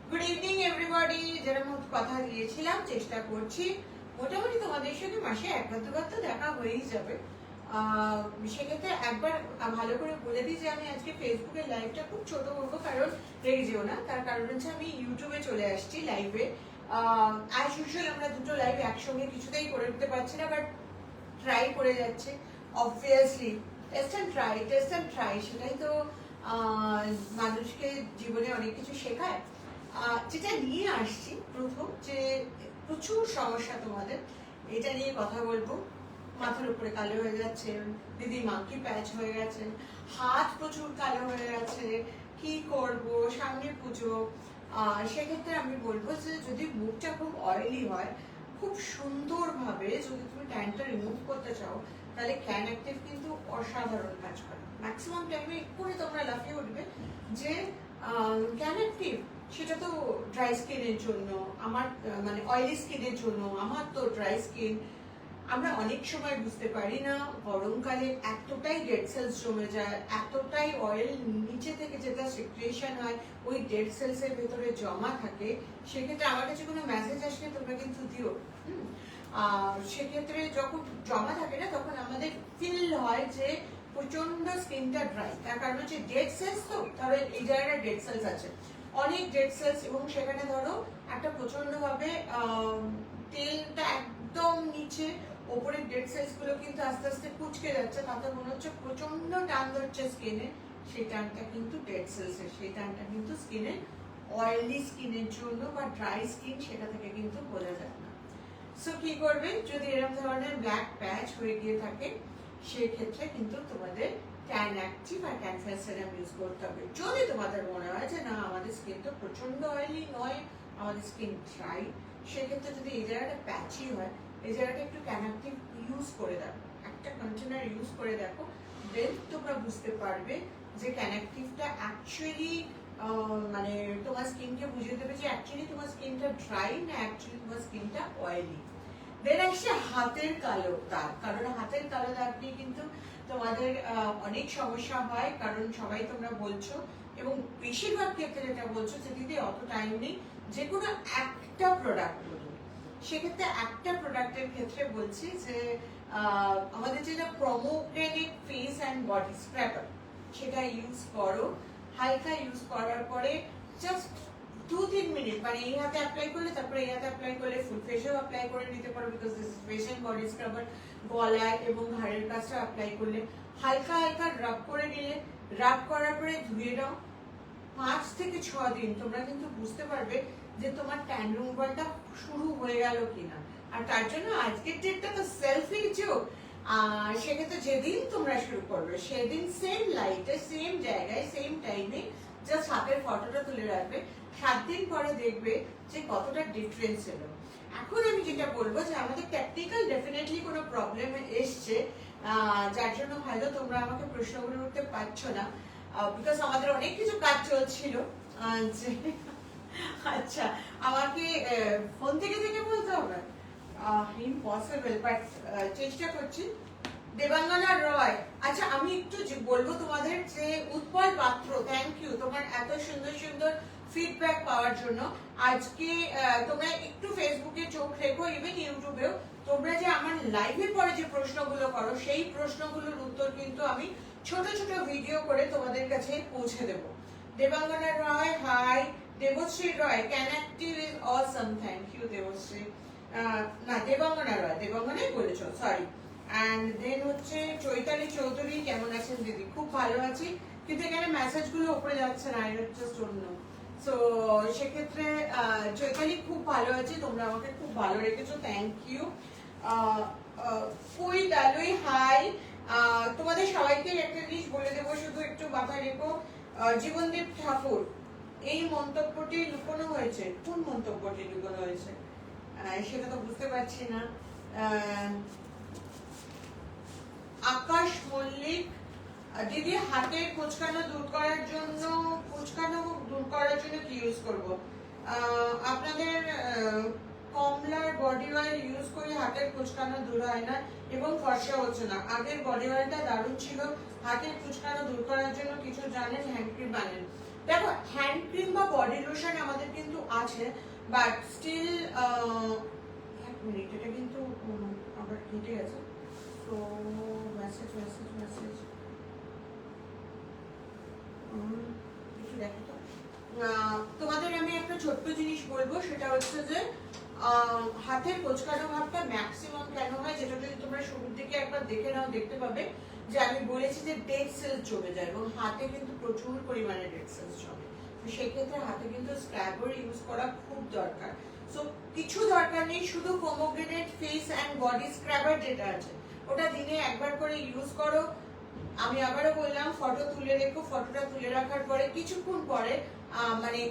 Good evening everybody. যেরকম কথা দিয়েছিলাম চেষ্টা করছি মোটামুটি তোমাদের সঙ্গে মাসে একবার দুবার তো দেখা হয়েই যাবে। সেক্ষেত্রে একবার ভালো করে বলে দিই যে আমি আজকে ফেসবুকে লাইভটা খুব ছোট করবো, কারণ রেগে যেও না। তার কারণ হচ্ছে আমি ইউটিউবে চলে আসছি লাইভে। অ্যাজ ইউজুয়াল আমরা দুটো লাইভ একসঙ্গে কিছুতেই করে উঠতে পারছি না, বাট ট্রাই করে যাচ্ছে অবভিয়াসলি। টেস্ট অ্যান্ড ট্রাই সেটাই তো মানুষকে জীবনে অনেক কিছু শেখায়। যেটা নিয়ে আসছি প্রথম, যে প্রচুর সমস্যা তোমাদের, এটা নিয়ে কথা বলবো। মাথার উপরে কালো হয়ে যাচ্ছে, দিদি মাংকি প্যাচ হয়ে গেছে, হাত প্রচুর কালো হয়ে গেছে, কি করব, সামনে পুজো। সেক্ষেত্রে আমি বলবো যে যদি মুখটা খুব অয়েলি হয়, খুব সুন্দরভাবে যদি তুমি ট্যানটা রিমুভ করতে চাও, তাহলে ক্যান অ্যাক্টিভ কিন্তু অসাধারণ কাজ করে। ম্যাক্সিমাম টাইমে এক্ষুনি তোমরা লাফিয়ে উঠবে যে ক্যান অ্যাক্টিভ, সেটা তো ড্রাই স্কিনের জন্য, আমার মানে অয়েলি স্কিনের জন্য। আমার তো ড্রাই স্কিন। আমরা অনেক সময় বুঝতে পারি না, গরমকালে এতটাই ডেড সেলস জমে যায়, এতটাই অয়েল নিচে থেকে যেটা সিক্রিয়েশন হয় ওই ডেড সেলস এর ভেতরে জমা থাকে। সেক্ষেত্রে আমার কাছে কোনো মেসেজ আসলে তোমরা কিন্তু দিও। সেক্ষেত্রে যখন জমা থাকে না, তখন আমাদের ফিল হয় যে প্রচন্ড স্কিনটা ড্রাই। তার কারণ হচ্ছে ডেড সেলস, তো ধরো এই জায়গায় ডেড সেলস আছে, অনেক ডেড সেলস, এবং সেখানে ধরো একটা প্রচন্ড ভাবে তেলটা একদম নিচে, ওপরের ডেড সেলস গুলো কিন্তু আস্তে আস্তে কুচকে যাচ্ছে, তাতে মনে হচ্ছে প্রচন্ড টান ধরছে স্কিনে। সেই টানটা কিন্তু ডেড সেলস এর, সেই টানটা কিন্তু স্কিনের অয়েলি স্কিনের জন্য বা ড্রাই স্কিন, সেটা থেকে কিন্তু বোঝা যায় না। সো কি করবে, যদি এরকম ধরনের ব্ল্যাক প্যাচ হয়ে গিয়ে থাকে, সেক্ষেত্রে কিন্তু তোমাদের ট্যান অ্যাক্টিভ আর ট্যান ফেয়ার সেরাম ইউজ করতে হবে। যদি তোমাদের মনে হয় যে না আমাদের স্কিন তো প্রচন্ড অয়েলি নয়, আমাদের স্কিন ড্রাই, সেক্ষেত্রে যদি এই জায়গাটা প্যাচি হয়, এই জায়গাটা একটু ট্যান অ্যাক্টিভ ইউজ করে দেখো, একটা কন্টেনার ইউজ করে দেখো, দেন তোমরা বুঝতে পারবে যে ট্যান অ্যাক্টিভটা অ্যাকচুয়ালি মানে তোমার স্কিনকে বুঝিয়ে দেবে যে অ্যাকচুয়ালি তোমার স্কিনটা ড্রাই না অ্যাকচুয়ালি তোমার স্কিনটা অয়েলি। দেন আসছে হাতের কালো দাগ, কারণ হাতের কালো দাগ নিয়ে কিন্তু তোমাদের অনেক সমস্যা হয়, কারণ সবাই তোমরা বলছো, এবং বেশিরভাগ ক্ষেত্রে যেটা বলছো যে দিদি অত টাইম নেই, যে কোনো একটা প্রোডাক্ট বলুন। সেক্ষেত্রে একটা প্রোডাক্টের ক্ষেত্রে বলছি যে আমাদের যেটা প্রোমোগ্রেনেট ফেস অ্যান্ড বডি স্ক্রাবার, সেটা ইউজ করো। হালকা ইউজ করার পরে জাস্ট 2-3 মিনিট, মানে এই হাতে অ্যাপ্লাই করলে তারপরে এই হাতে অ্যাপ্লাই করলে ফুল ফেসেও অ্যাপ্লাই করে নিতে পারো, because this is face and body scrubber. গলায় এবং ঘাড়ের কাছে অ্যাপ্লাই করলে হালকা হালকা রাব করে নিলে, রাব করার পরে ধুয়ে দাও। 5 থেকে 6 দিন তোমরা কিন্তু বুঝতে পারবে যে তোমার ট্যান রিমুভালটা শুরু হয়ে গেল কিনা। আর তার জন্য আজকের ডেটটা তো সেলফি যোগ। সেক্ষেত্রে যেদিন তোমরা শুরু করবে সেদিন সেম লাইটে, সেম জায়গায়, সেম টাইমে জাস্ট হাতের ফটোটা তুলে রাখবে। 7 দিন পরে দেখবে যে কতটা ডিফারেন্স এলো। এখন আমি যেটা বলবো যে আমাদের টেকনিক্যাল ডেফিনেটলি কোনো প্রবলেম এসছে, যার জন্য হয়তো তোমরা আমাকে প্রশ্নগুলো করতে পারছো না, বিকজ আমাদের অনেক কিছু কাজ চলছিল। আচ্ছা, আমাকে ফোন থেকে থেকে বলতে হবে, ইম্পসিবল, বাট চেষ্টা করছি। দেবাঙ্গনা রয়, আচ্ছা আমি একটু বলবো তোমাদের যে উৎপল পাত্র, থ্যাংক ইউ তোমার এত সুন্দর সুন্দর ফিডব্যাক পাওয়ার জন্য। আজকে তোমরা একটু ফেসবুকে চোখ রেখো, ইভেন ইউটিউবেও। তোমরা যে আমার লাইভে পরে যে প্রশ্নগুলো করো, সেই প্রশ্নগুলোর উত্তর কিন্তু আমি ছোট ছোট ভিডিও করে তোমাদের কাছে পৌঁছে দেব। Debangana Roy, hi. Debashree Roy, can active is awesome, thank you Debashree. না, দেবাঙ্গনা রয়, দেবাঙ্গনাই বলেছো, সরি। অ্যান্ড দেন হচ্ছে চৈতালি চৌধুরী, কেমন আছেন দিদি? খুব ভালো আছি, কিন্তু এখানে মেসেজ গুলো উপরে যাচ্ছে না, এটা জাস্ট অন্য। সো সেক্ষেত্রে চৈতালি খুব ভালো আছে, তোমরা আমাকে খুব ভালো রেখেছো, থ্যাংক ইউ। কুই ডালুই, হাই। তোমাদের সবাইকে একটা জিনিস বলে দেবো, শুধু একটু মাথায় রেখো। জীবনদীপ ঠাকুর, এই মন্তব্যটি লুকোনো হয়েছে। কোন মন্তব্যটি লুকোনো হয়েছে সেটা তো বুঝতে পারছি না। আকাশ মল্লিক, দিদি হাতের কুচকানো দূর করার জন্য, কি ইউজ করব? আপনাদের কমলার বডি অয়েল ইউজ করে হাতের কুচকানো দূর হয় না এবং ফর্সা হচ্ছে না। আগের বডি অয়েলটা দারুণ ছিল। হাতের কুচকানো দূর করার জন্য কিছু জানেন? হ্যান্ড ক্রিম বানান। দেখো, হ্যান্ড ক্রিম বা বডি লোশন আমাদের কিন্তু আছে, বাট স্টিল এক মিনিট, এটা কিন্তু আবার কেটে গেছে। তো মেসেজ মেসেজ মেসেজ কিছু দেখো তো। তোমাদের আমি একটা ছোট্ট জিনিস বলবো, সেটা হচ্ছে যে হাতের কোচকানো ভাবটা ম্যাক্সিমাম কেন হয়, যেটা যদি তোমরা শুরুর দিকে একবার দেখে নাও দেখতে পাবে যে আমি বলেছি যে ডেড সেলস জমে যায়, এবং হাতে কিন্তু প্রচুর পরিমাণে ডেড সেলস জমে। তো সেক্ষেত্রে হাতে কিন্তু স্ক্রাবার ইউজ করা খুব দরকার। সো কিছু দরকার নেই, শুধু পোমোগ্রেনেট ফেস অ্যান্ড বডি স্ক্রাবার যেটা আছে ওটা দিনে একবার করে ইউজ করো। আমি আবারও বললাম, ফটো তুলে রেখো, ফটোটা তুলে রাখার পরে কিছুক্ষণ পরে মানে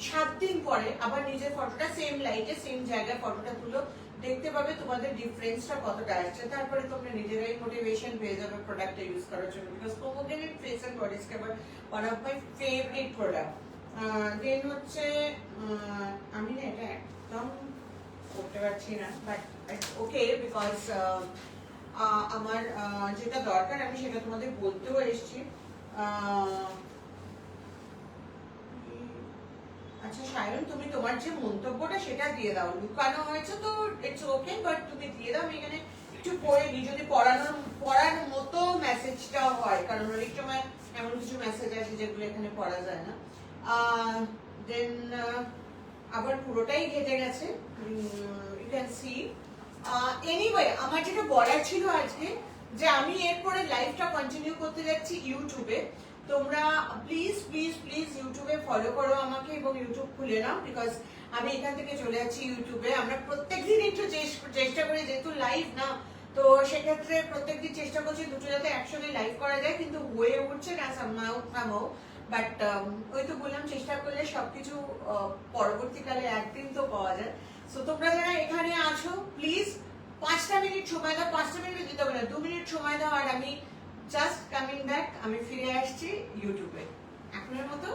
7 দিন পরে আবার নিজের ফটোটা সেম লাইটে সেম জায়গায় ফটোটা তুলো, দেখতে পাবে তোমাদের ডিফারেন্সটা কতটা আসছে। তারপরে তোমরা নিজেরাই মোটিভেশন পেয়ে যাবে প্রোডাক্টটা ইউজ করার জন্য, because pomegranate face and body scrubber one of my favourite product. Then হচ্ছে আমি না এটা একদম করতে পারছি না, বাট ওকে, বিকজ আমার যেটা দরকার আমি সেটা তোমাদের বলতেও এসেছি। আচ্ছা সায়ন, তুমি তোমার যে মন্তব্যটা সেটা দিয়ে দাও, লুকানো হয়েছে তো ইটস ওকে, বাট তুমি দিয়ে দাও, আমি এখানে একটু পড়ে নিই, যদি পড়ার মতো মেসেজটা হয়, কারণ অনেক সময় এমন কিছু মেসেজ আছে যেগুলো এখানে পড়া যায় না। দেন আবার পুরোটাই ঘেটে গেছে, ইউ ক্যান সি। এনিওয়ে, আমার যেটা বলার ছিল আজকে, যে আমি এরপরে লাইভটা কন্টিনিউ করতে যাচ্ছি ইউটিউবে। তোমরা প্লিজ প্লিজ প্লিজ ইউটিউবে ফলো করো আমাকে, এবং ইউটিউব খুলে নাও, বিকজ আমি এখান থেকে চলে যাচ্ছি ইউটিউবে। আমরা প্রত্যেকদিন একটু চেষ্টা করি, যেহেতু লাইভ না, তো সেক্ষেত্রে প্রত্যেকদিন চেষ্টা করছি দুটো যাতে একসঙ্গে লাইভ করা যায়, কিন্তু হয়ে উঠছে না সামহাও। বাট ওই তো বললাম, চেষ্টা করলে সবকিছু পরবর্তীকালে একদিন তো পাওয়া যায়। সো তোমরা যারা এখানে আছো প্লিজ 5টা মিনিট সময় দাও, 5টা মিনিট দিতে হবে না, 2 মিনিট সময় দাও, আর আমি জাস্ট কামিং ব্যাক, আমি ফিরে আসছি ইউটিউবে এখনের মতো।